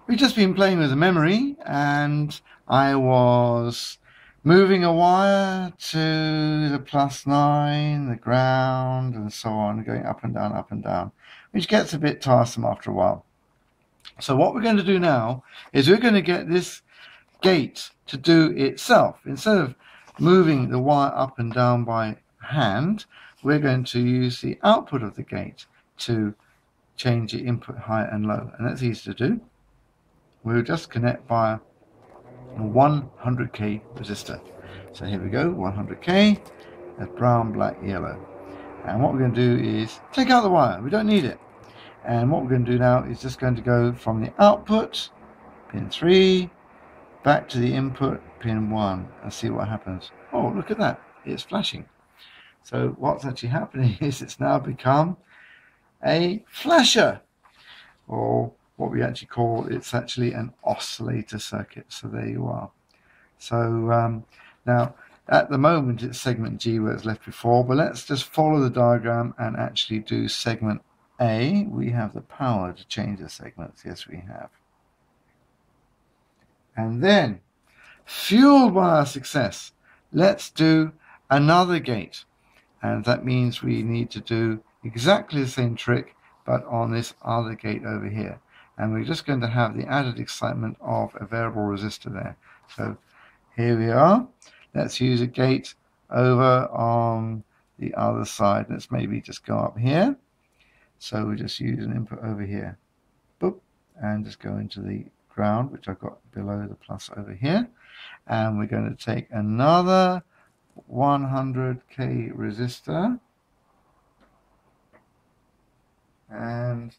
We've just been playing with the memory, and I was moving a wire to the +9, the ground, and so on, going up and down, which gets a bit tiresome after a while. So what we're going to do now is we're going to get this gate to do itself. Instead of moving the wire up and down by hand, we're going to use the output of the gate to change the input high and low, and that's easy to do. We'll just connect via a 100k resistor. So here we go, 100k, that's brown, black, yellow. And what we're going to do is take out the wire, we don't need it. And what we're going to do now is just going to go from the output, pin 3, back to the input, pin 1, and see what happens. Oh, look at that, it's flashing. So what's actually happening is it's now become a flasher, or what we actually call, it's actually an oscillator circuit. So there you are. So now at the moment it's segment G where it's left before, but let's just follow the diagram and actually do segment A. We have the power to change the segments. Yes, we have. And then, fueled by our success, let's do another gate. And that means we need to do exactly the same trick, but on this other gate over here. And we're just going to have the added excitement of a variable resistor there. So here we are. Let's use a gate over on the other side. Let's maybe just go up here. So we just use an input over here. Boop, and just go into the ground, which I've got below the plus over here. And we're going to take another 100k resistor. And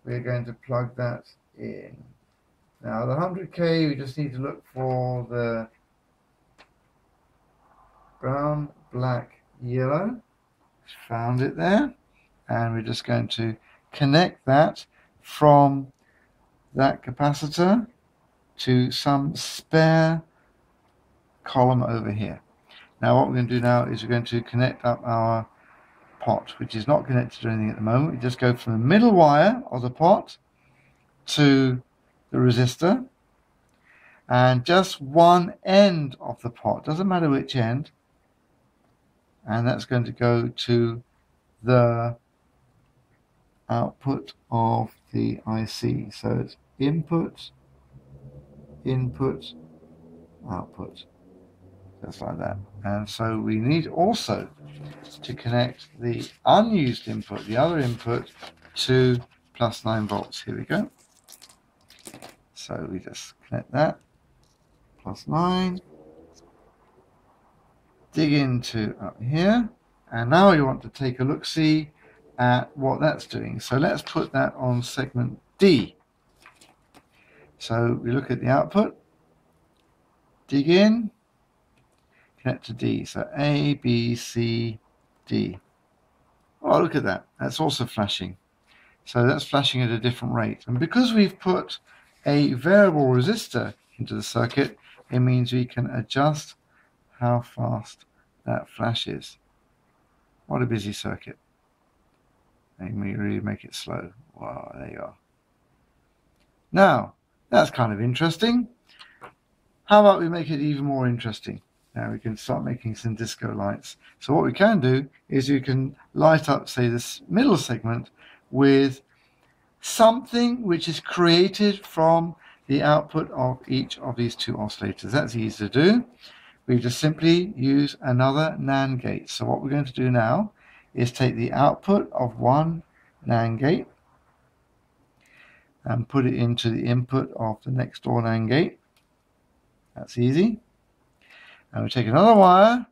we're going to plug that in. Now the 100k, we just need to look for the brown, black, yellow. Found it there. And we're just going to connect that from that capacitor to some spare column over here. Now what we're going to do now is we're going to connect up our pot, which is not connected to anything at the moment. We just go from the middle wire of the pot to the resistor, and just one end of the pot, doesn't matter which end, and that's going to go to the output of the IC. So it's input, input, output, just like that. And so we need also to connect the unused input, the other input, to +9 volts. Here we go. So we just connect that, +9, dig into up here, and now we want to take a look-see at what that's doing. So let's put that on segment D. So we look at the output, dig in, connect to D. So A, B, C, D. Oh, look at that. That's also flashing. So that's flashing at a different rate. And because we've put a variable resistor into the circuit, it means we can adjust how fast that flashes. What a busy circuit. And we really make it slow. Wow, there you are. Now, that's kind of interesting. How about we make it even more interesting? Now we can start making some disco lights. So what we can do is you can light up, say, this middle segment with something which is created from the output of each of these two oscillators. That's easy to do. We just simply use another NAND gate. So what we're going to do now is take the output of one NAND gate and put it into the input of the next door NAND gate. That's easy. And we take another wire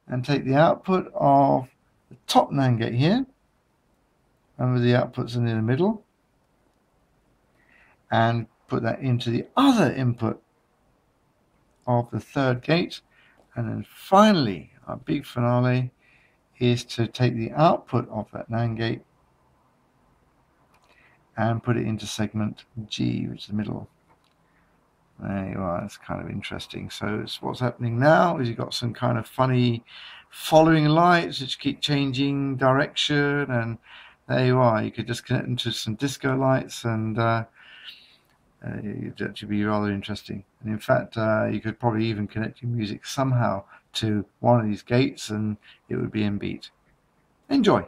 and take the output of the top NAND gate here. Remember the output's in the middle. And put that into the other input of the third gate. And then finally, our big finale is to take the output of that NAND gate and put it into segment G, which is the middle. There you are. It's kind of interesting. So what's happening now is you've got some kind of funny following lights which keep changing direction, and there you are. You could just connect them to some disco lights, and It'd actually be rather interesting. And in fact, you could probably even connect your music somehow to one of these gates and it would be in beat. Enjoy.